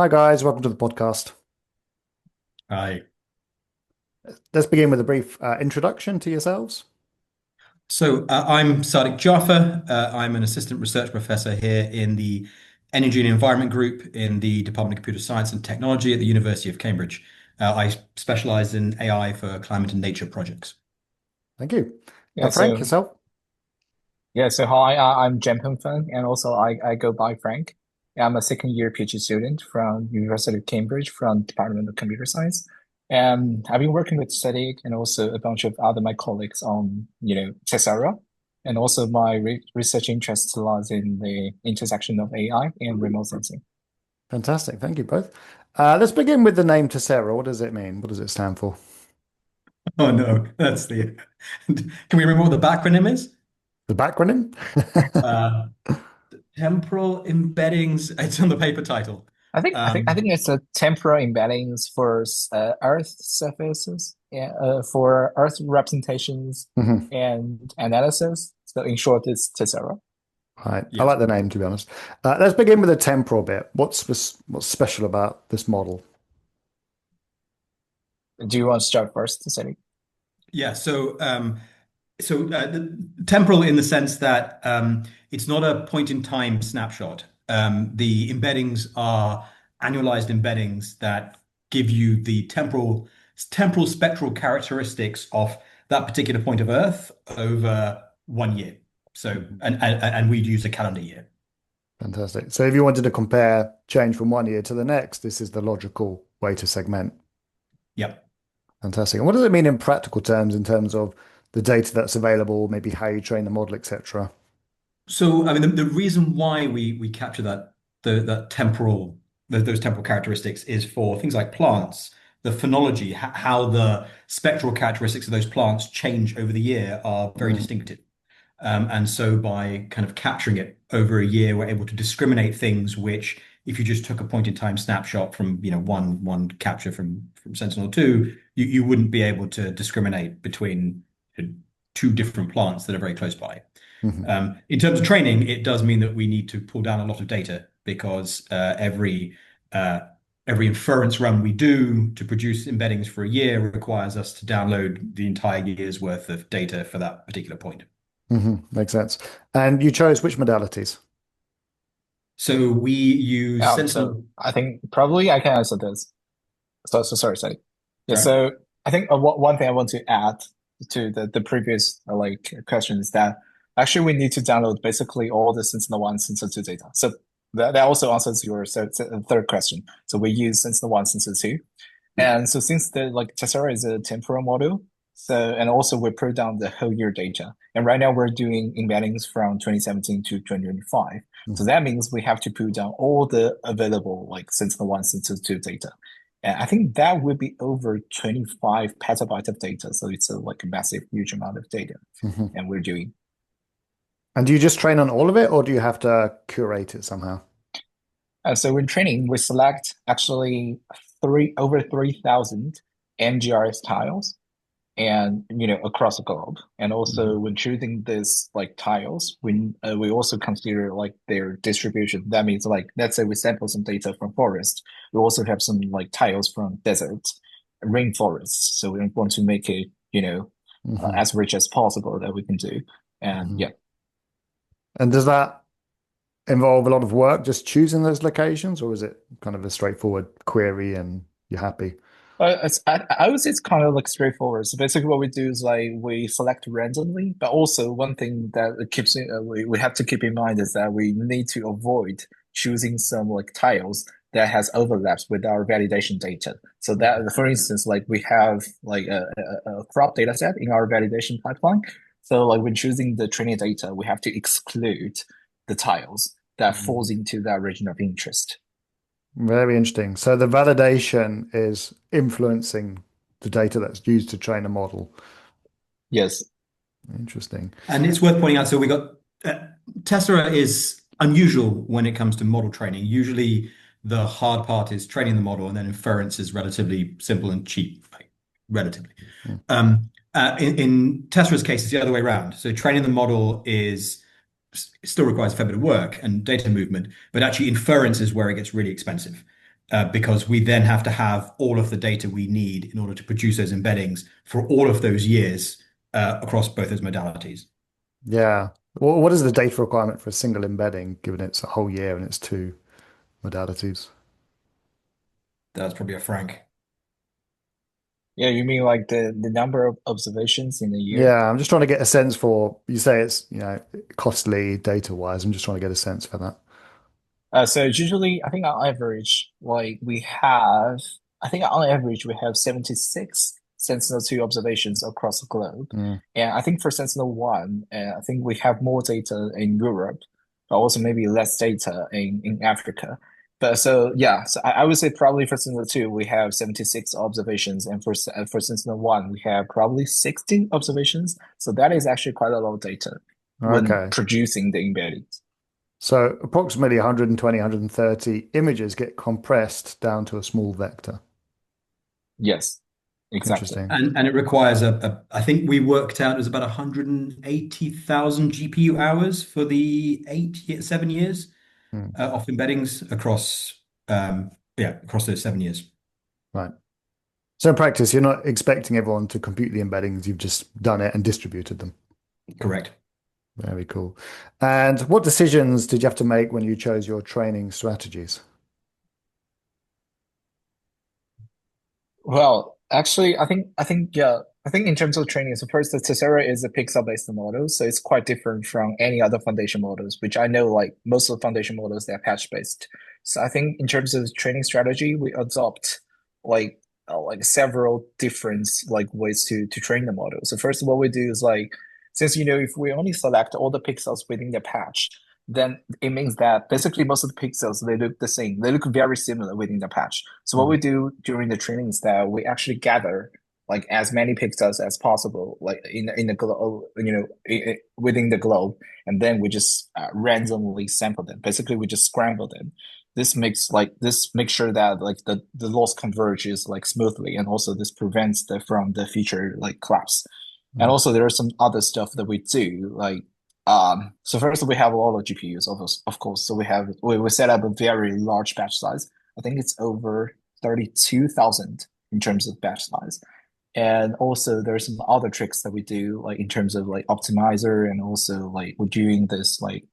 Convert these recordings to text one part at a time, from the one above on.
Hi guys, welcome to the podcast. Right. Let's begin with a brief introduction to yourselves. I'm Sadic Jaffer. I'm an assistant research professor here in the Energy and Environment Group in the Department of Computer Science and Technology at the University of Cambridge. I specialize in AI for climate and nature projects. Thank you. Yeah, Frank, so yourself? hi, I'm Jungfang Feng, and also I go by Frank. I'm a second year PhD student from University of Cambridge from Department of Computer Science. And I've been working with Sadiq and also a bunch of other my colleagues on, Tessera. And also my research interest lies in the intersection of AI and remote sensing. Fantastic. Thank you both. Let's begin with the name Tessera. What does it mean? What does it stand for? Oh no, that's the. Can we remember what the backronym is? The backronym? Uh, Temporal Embeddings. It's on the paper title. I think it's a temporal embeddings for Earth surfaces, for Earth representations Mhm. and analysis. So in short, it's Tessera. Right. I Yes. like the name, to be honest. Let's begin with the temporal bit. What's special about this model? Do you want to start first, Sadiq? Yeah. The temporal in the sense that it's not a point in time snapshot. The embeddings are annualized embeddings that give you the temporal spectral characteristics of that particular point of Earth over 1 year. And we'd use a calendar year. Fantastic. So if you wanted to compare change from one year to the next, this is the logical way to segment. Yep. Fantastic. And what does it mean in practical terms, in terms of the data that's available, maybe how you train the model, etc.? So, I mean, the reason why we capture that those temporal characteristics is for things like plants, the phenology, how the spectral characteristics of those plants change over the year are very Mm, distinctive. And so by kind of capturing it over a year, we're able to discriminate things which, if you just took a point in time snapshot from, one capture from Sentinel-2, you wouldn't be able to discriminate between two different plants that are very close by. mhm. In terms of training, it does mean that we need to pull down a lot of data because uh, every inference run we do to produce embeddings for a year requires us to download the entire year's worth of data for that particular point. Makes sense. And you chose which modalities? So we use So Sentinel. I think probably I can answer this. So sorry, Sadiq. Yeah, Sorry. so I think one thing I want to add to the previous question is that actually we need to download basically all the Sentinel-1, Sentinel-2 data. So that also answers your third question. So we use Sentinel-1, Sentinel-2. Yeah. And so since the Tessera is a temporal model, so and also we put down the whole year data. And right now we're doing embeddings from 2017 to 2025. So Mhm. that means we have to put down all the available like Sentinel-1, Sentinel-2 data. And I think that would be over 25 petabytes of data. So it's like a massive, huge amount of data. Mhm. And we're doing And do you just train on all of it, or do you have to curate it somehow? so in training, we select actually over 3,000 MGRS tiles and across the globe. And also Mhm. when choosing these like tiles, we also consider like their distribution. That means like let's say we sample some data from forest, we also have some like tiles from deserts, rainforests. So we want to make it Mhm. as rich as possible that we can do. And Mhm. yeah. And does that involve a lot of work just choosing those locations, or is it kind of a straightforward query and you're happy? I would say it's kind of like straightforward. So basically, what we do is like we select randomly, but also one thing that we have to keep in mind is that we need to avoid choosing some like tiles that has overlaps with our validation data. So that, for instance, like we have like a crop data set in our validation pipeline. So like when choosing the training data, we have to exclude the tiles that falls Mhm. into that region of interest. Very interesting. So the validation is influencing the data that's used to train a model. Yes. Interesting. And it's worth pointing out, so we got Tessera is unusual when it comes to model training. Usually the hard part is training the model, and then inference is relatively simple and cheap, like, relatively. Mm. In Tessera's case, it's the other way around. So training the model is it still requires a fair bit of work and data movement, but actually inference is where it gets really expensive. because we then have to have all of the data we need in order to produce those embeddings for all of those years across both those modalities. Yeah. Well, what is the data requirement for a single embedding, given it's a whole year and it's two modalities? That's probably a Frank. Yeah, you mean like the number of observations in a year? Yeah, I'm just trying to get a sense for, you say it's, costly data-wise. I'm just trying to get a sense for that. So usually, I think on average, I think on average we have 76 Sentinel-2 observations across the globe. Mm. And I think for Sentinel-1, I think we have more data in Europe, but also maybe less data in Africa. But so yeah, so I would say probably for Sentinel-2 we have 76 observations, and for Sentinel-1 we have probably 60 observations. So that is actually quite a lot of data when Okay. producing the embeddings. So approximately 120, 130 images get compressed down to a small vector. Yes, exactly. Interesting. And it requires I think we worked out it was about 180,000 GPU hours for the 7 years Hmm. of embeddings across those 7 years. Right. So in practice, you're not expecting everyone to compute the embeddings. You've just done it and distributed them. Correct. Very cool. And what decisions did you have to make when you chose your training strategies? Well, actually, I think in terms of training, so first, the Tessera is a pixel-based model, so it's quite different from any other foundation models, which I know like most of the foundation models they're patch-based. So I think in terms of training strategy, we adopt like like several different like ways to train the model. So first, what we do is like since if we only select all the pixels within the patch, then it means that basically most of the pixels they look the same. They look very similar within the patch. So what Hmm. we do during the training is that we actually gather like as many pixels as possible, like in the globe, within the globe, and then we just randomly sample them. Basically, we just scramble them. This makes sure that like the loss converges like smoothly, and also this prevents from the feature like collapse. And Hmm. also there are some other stuff that we do like so first we have a lot of GPUs, of course. So we set up a very large batch size. I think it's over 32,000 in terms of batch size. And also there's some other tricks that we do, like in terms of like optimizer, and also like we're doing this like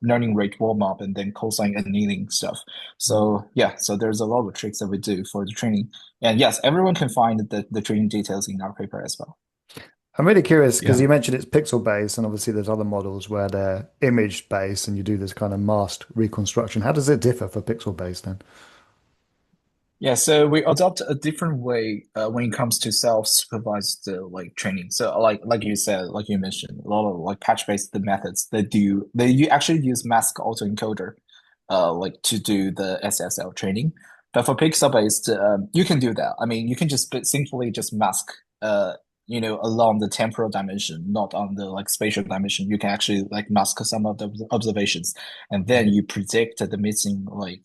learning rate warm up and then cosine annealing stuff. Hmm. So yeah, so there's a lot of tricks that we do for the training. And yes, everyone can find the training details in our paper as well. I'm really curious because Yeah. you mentioned it's pixel based, and obviously there's other models where they're image based and you do this kind of masked reconstruction. How does it differ for pixel based then? Yeah, so we adopt a different way when it comes to self-supervised like training. So like you said, like you mentioned, a lot of like patch-based methods you actually use mask autoencoder like to do the SSL training. But for pixel-based, you can do that. I mean, you can just simply just mask along the temporal dimension, not on the like spatial dimension. You can actually like mask some of the observations, and then you predict the missing like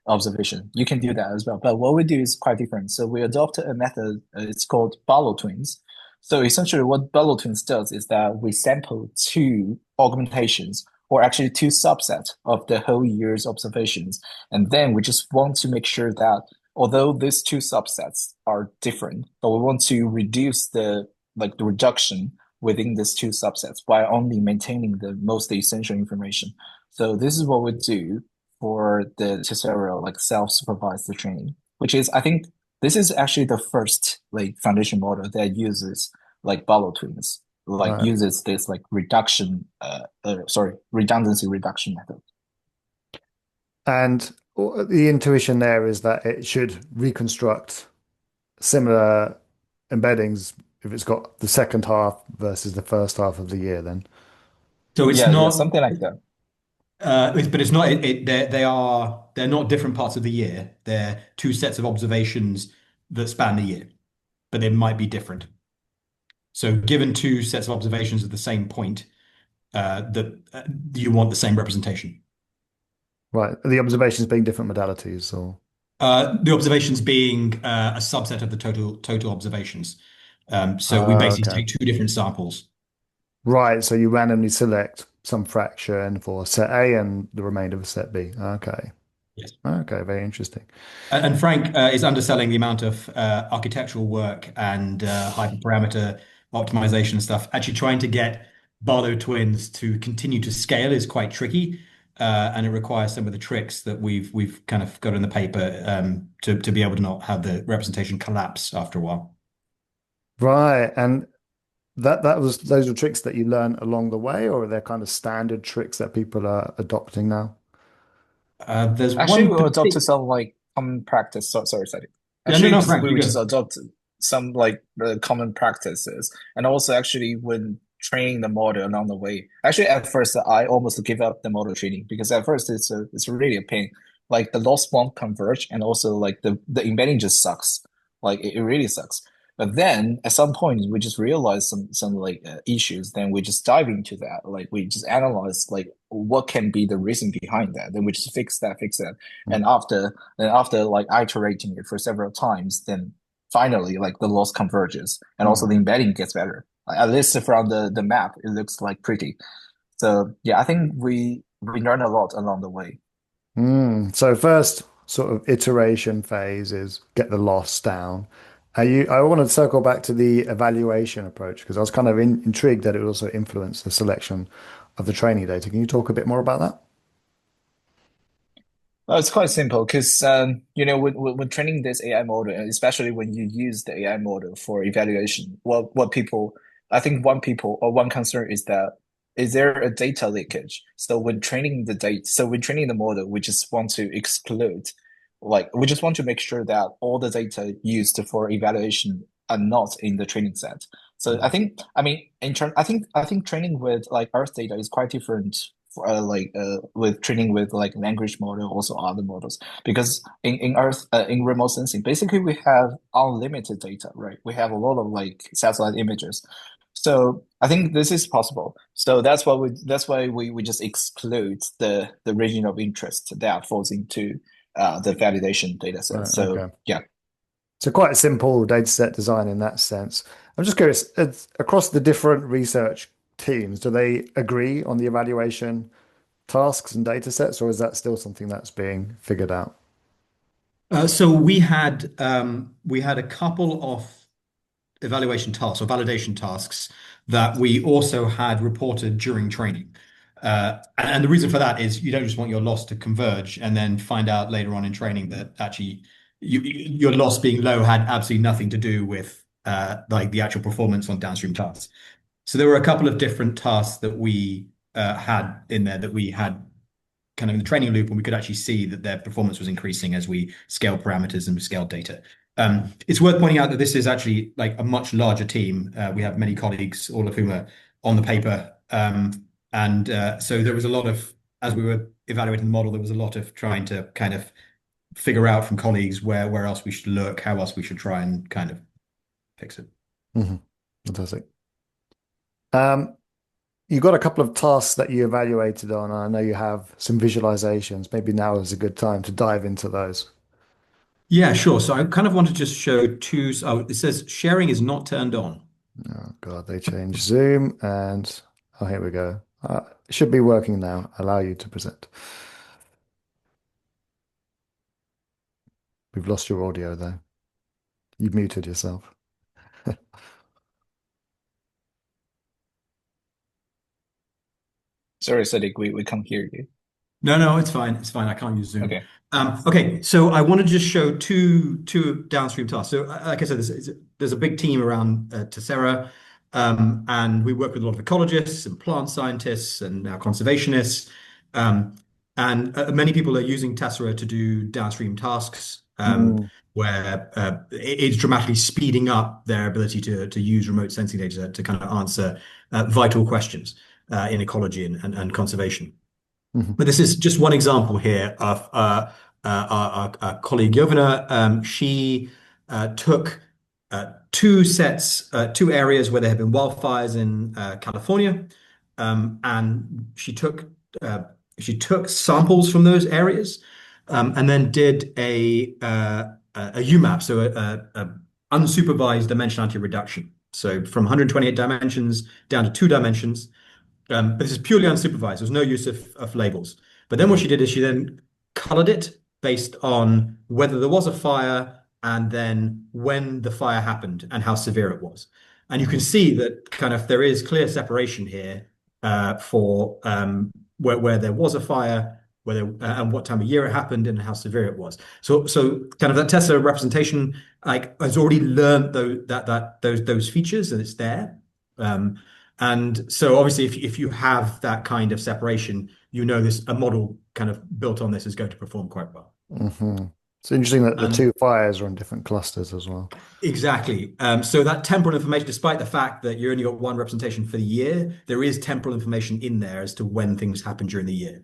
observation. You can do that as well. But what we do is quite different. So we adopt a method, it's called Barlow Twins. So essentially what Barlow Twins does is that we sample two augmentations, or actually two subsets of the whole year's observations. And then we just want to make sure that although these two subsets are different, but we want to reduce the reduction within these two subsets while only maintaining the most essential information. So this is what we do for the Tessera like self-supervised training, which is I think this is actually the first like foundation model that uses like Barlow twins, like Right. uses this like redundancy reduction method. And the intuition there is that it should reconstruct similar embeddings if it's got the second half versus the first half of the year, then. So it's Yeah, not, something like that. but it's not. They're not different parts of the year. They're two sets of observations that span the year, but they might be different. So given two sets of observations at the same point, that you want the same representation. Right. The observations being different modalities or The observations being a subset of the total observations. So we basically okay. take two different samples. Right. So you randomly select some fraction for set A and the remainder for set B. Okay. Yes. Okay, very interesting. And Frank is underselling the amount of architectural work and hyperparameter optimization stuff. Actually, trying to get Barlow Twins to continue to scale is quite tricky, and it requires some of the tricks that we've kind of got in the paper to be able to not have the representation collapse after a while. Right, and those were tricks that you learned along the way, or are they kind of standard tricks that people are adopting now? There's Actually, one we particular. adopted some like common practice. Sorry, sorry. Yeah, no, Actually, no, just Frank, we you would just go. adopt some like common practices, and also actually when training the model along the way. Actually, at first I almost give up the model training because at first it's really a pain. Like the loss won't converge, and also like the embedding just sucks. Like it really sucks. But then at some point we just realize some like issues. Then we just dive into that. Like we just analyze like what can be the reason behind that. Then we just fix that. And after like iterating it for several times, then finally like the loss converges, and also Mm. the embedding gets better. Like, at least from the map, it looks like pretty. So yeah, I think we learn a lot along the way. So first sort of iteration phase is get the loss down. I want to circle back to the evaluation approach because I was kind of intrigued that it would also influence the selection of the training data. Can you talk a bit more about that? It's quite simple because when training this AI model, and especially when you use the AI model for evaluation, what people I think one concern is that is there a data leakage? So when training the model, we just want to exclude, like we just want to make sure that all the data used for evaluation are not in the training set. So I mean, I think training with like Earth data is quite different with training with like language model, also other models. Because in Earth, in remote sensing, basically we have unlimited data, right? We have a lot of like satellite images. So I think this is possible. So that's why we just exclude the region of interest that falls into the validation data set. Right, So okay. yeah. So quite a simple data set design in that sense. I'm just curious, across the different research teams, do they agree on the evaluation tasks and data sets, or is that still something that's being figured out? So we had a couple of evaluation tasks or validation tasks that we also had reported during training. And the reason for that is you don't just want your loss to converge and then find out later on in training that actually your loss being low had absolutely nothing to do with like the actual performance on downstream tasks. So there were a couple of different tasks that we had in there that we had kind of in the training loop, and we could actually see that their performance was increasing as we scaled parameters and we scaled data. It's worth pointing out that this is actually like a much larger team. We have many colleagues, all of whom are on the paper. And so there was a lot of, as we were evaluating the model, there was a lot of trying to kind of figure out from colleagues where else we should look, how else we should try and kind of fix it. Hmm. Fantastic. Um, you got a couple of tasks that you evaluated on. I know you have some visualizations. Maybe now is a good time to dive into those. Yeah, sure. So I kind of want to just show two. Oh, it says sharing is not turned on. Oh God, they changed Zoom and oh, here we go. It should be working now. Allow you to present. We've lost your audio though. You've muted yourself. Sorry, Sadiq, we can't hear you. No, no, it's fine. It's fine. I can't use Zoom. Okay. Okay, so I want to just show two downstream tasks. So, like I said, there's a big team around Tessera, and we work with a lot of ecologists and plant scientists and now conservationists, um, and many people are using Tessera to do downstream tasks, Mm, where it's dramatically speeding up their ability to use remote sensing data to kind of answer vital questions in ecology and conservation. mhm, But this is just one example here of our colleague Jovina. She took two areas where there have been wildfires in California, and uh, she took samples from those areas, and then did a UMAP, so a unsupervised dimensionality reduction. So from 128 dimensions down to 2 dimensions, this is purely unsupervised. There's no use of labels. But then what mhm, she did is she then colored it based on whether there was a fire and then when the fire happened and how severe it was. And you can see that kind of there is clear separation here for where there was a fire, whether and what time of year it happened and how severe it was. So kind of that Tesla representation like has already learned those features and it's there. And so obviously if you have that kind of separation, you know this a model kind of built on this is going to perform quite well. Hmm. It's interesting that the And two fires are on different clusters as well. exactly. So that temporal information, despite the fact that you only got one representation for the year, there is temporal information in there as to when things happen during the year.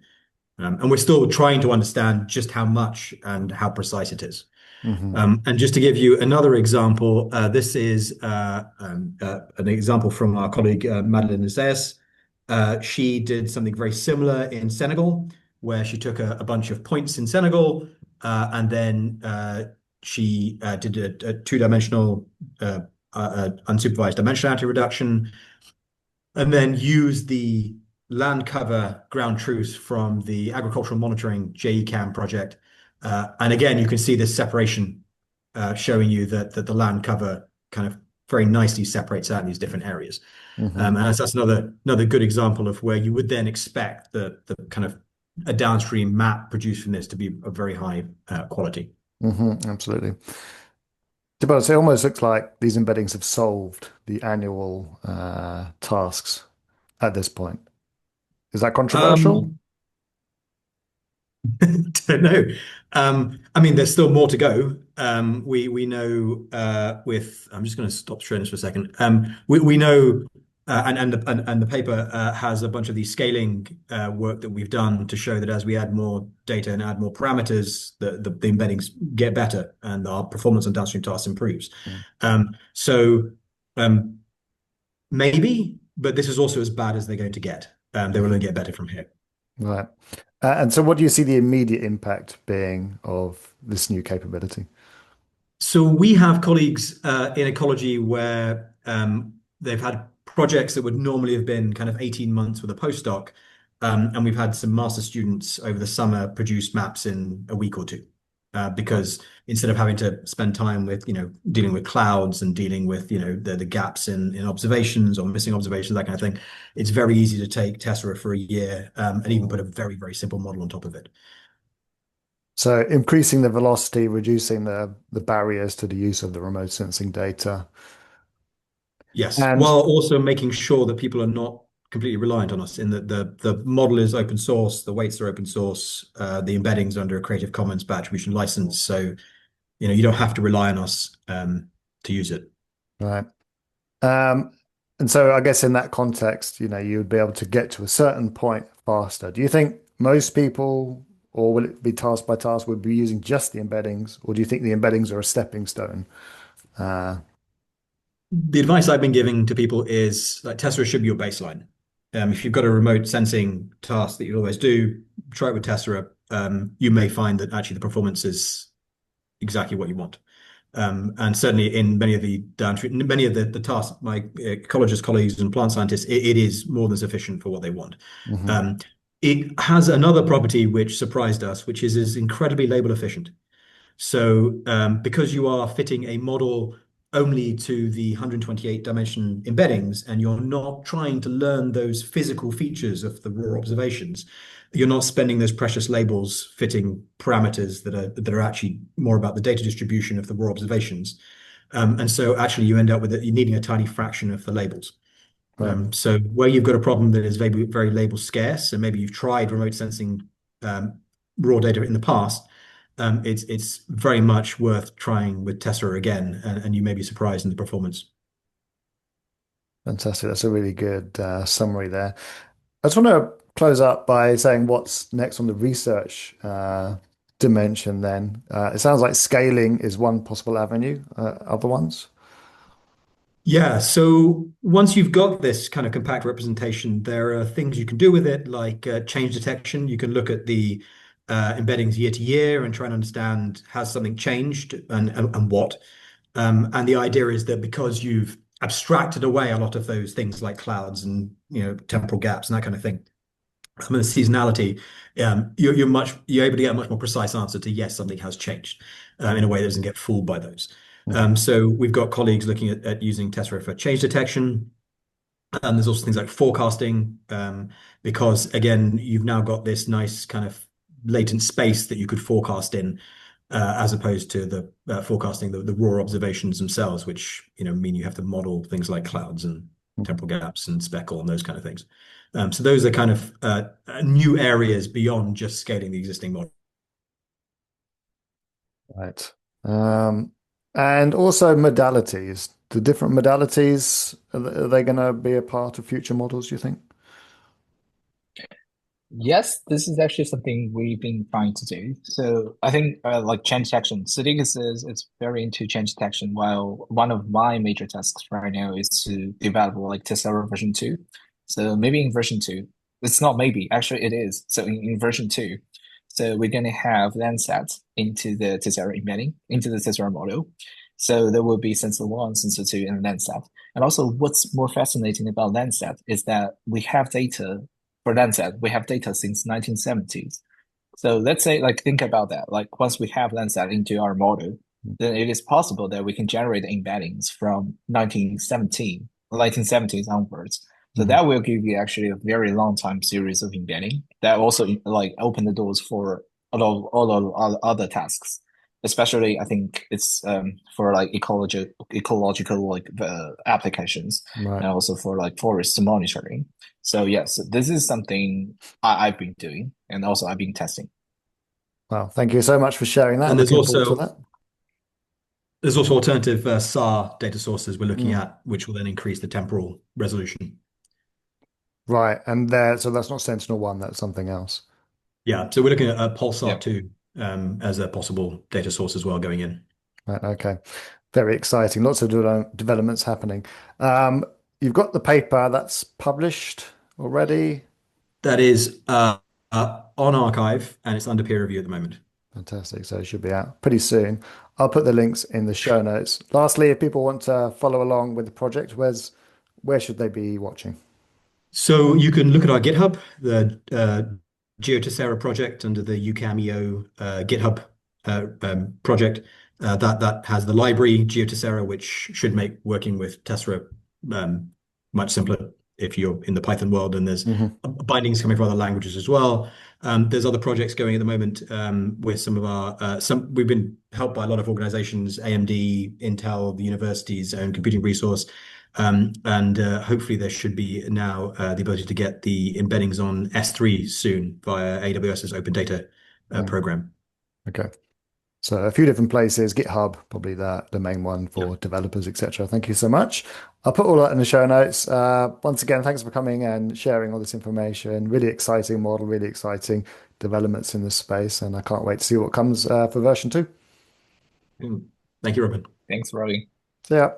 And we're still trying to understand just how much and how precise it is. Hmm. And just to give you another example, this is an example from our colleague Madeleine Isaias. She did something very similar in Senegal, where she took a bunch of points in Senegal, and then she did a two-dimensional unsupervised dimensionality reduction, and then used the land cover ground truth from the agricultural monitoring JECAM project. And again, you can see this separation showing you that the land cover kind of very nicely separates out in these different areas. Hmm. And that's another good example of where you would then expect the kind of a downstream map produced from this to be of very high quality. Absolutely. To be honest, it almost looks like these embeddings have solved the annual tasks at this point. Is that controversial? Um, Don't know. I mean, there's still more to go. We know with I'm just going to stop sharing this for a second. We know and the paper has a bunch of these scaling work that we've done to show that as we add more data and add more parameters, the embeddings get better and our performance on downstream tasks improves. Mm. So maybe, but this is also as bad as they're going to get. They will only get better from here. Right. And so what do you see the immediate impact being of this new capability? So we have colleagues in ecology where they've had projects that would normally have been kind of 18 months with a postdoc, and we've had some master students over the summer produce maps in a week or two. Because instead of having to spend time with, dealing with clouds and dealing with, the gaps in observations or missing observations, that kind of thing, it's very easy to take Tessera for a year and even put a very, very simple model on top of it. So increasing the velocity, reducing the barriers to the use of the remote sensing data. Yes, And while also making sure that people are not completely reliant on us in that the model is open source, the weights are open source, the embeddings are under a Creative Commons by attribution license. So, you don't have to rely on us to use it. right. Um, and so I guess in that context, you would be able to get to a certain point faster. Do you think most people, or will it be task by task, would be using just the embeddings, or do you think the embeddings are a stepping stone? Uh, The advice I've been giving to people is like Tessera should be your baseline. If you've got a remote sensing task that you always do, try it with Tessera. You may find that actually the performance is exactly what you want. And certainly in many of the tasks, my ecologist colleagues and plant scientists, it is more than sufficient for what they want. mhm. Um, it has another property which surprised us, which is incredibly label efficient. So because you are fitting a model only to the 128 dimension embeddings and you're not trying to learn those physical features of the raw observations, you're not spending those precious labels fitting parameters that are actually more about the data distribution of the raw observations. And so actually you end up with you needing a tiny fraction of the labels. Right. So where you've got a problem that is very, very label scarce, and maybe you've tried remote sensing raw data in the past, it's very much worth trying with Tessera again, and you may be surprised in the performance. Fantastic. That's a really good summary there. I just want to close up by saying what's next on the research dimension then. It sounds like scaling is one possible avenue, other ones. Yeah, so once you've got this kind of compact representation, there are things you can do with it, like change detection. You can look at the embeddings year to year and try and understand has something changed and what. And the idea is that because you've abstracted away a lot of those things like clouds and temporal gaps and that kind of thing, some of the seasonality, you're able to get a much more precise answer to yes, something has changed in a way that doesn't get fooled by those. Mhm. So we've got colleagues looking at using Tessera for change detection. There's also things like forecasting, because again, you've now got this nice kind of latent space that you could forecast in, as opposed to the forecasting the raw observations themselves, which mean you have to model things like clouds and temporal gaps and speckle and those kind of things. So those are kind of new areas beyond just scaling the existing model. Right. Um, and also modalities. The different modalities, are they going to be a part of future models, do you think? Yes, this is actually something we've been trying to do. So I think like change detection, Sadiq is very into change detection, while one of my major tasks right now is to develop like Tessera version 2. So maybe in version 2, it's not maybe, actually it is. So in version 2, so we're going to have Landsat into the Tessera embedding, into the Tessera model. So there will be Sentinel-1, Sentinel-2, and Landsat. And also what's more fascinating about Landsat is that we have data for Landsat, we have data since 1970s. So let's say, like, think about that. Like, once we have Landsat into our model, then it is possible that we can generate embeddings from 1970s onwards. So Mhm. that will give you actually a very long time series of embedding that also like open the doors for all other tasks. Especially, I think it's for like ecological like applications, Right. and also for like forest monitoring. So yes, this is something I've been doing, and also I've been testing. Well, thank you so much for sharing that. And Looking forward to that. there's also alternative SAR data sources we're looking Mm. at, which will then increase the temporal resolution. Right. And there, so that's not Sentinel-1, that's something else. Yeah, so we're looking at Pulsar Yep. 2 as a possible data source as well going in. Right. Okay. Very exciting. Lots of developments happening. Um, you've got the paper that's published already. That is on archive and it's under peer review at the moment. Fantastic. So it should be out pretty soon. I'll put the links in the show notes. Lastly, if people want to follow along with the project, where should they be watching? So you can look at our GitHub, the GeoTessera project under the UCAMEO GitHub project. That has the library GeoTessera, which should make working with Tessera much simpler if you're in the Python world. And there's Hmm. bindings coming from other languages as well. There's other projects going at the moment with some of our we've been helped by a lot of organizations, AMD, Intel, the university's own computing resource. And hopefully there should be now the ability to get the embeddings on S3 soon via AWS's Open Data Mm. program. Okay. So a few different places, GitHub, probably the main one Yeah. for developers, etc. Thank you so much. I'll put all that in the show notes. Once again, thanks for coming and sharing all this information. Really exciting model, really exciting developments in this space, and I can't wait to see what comes for version 2. Thank you, Robin. Thanks, Robbie. See ya.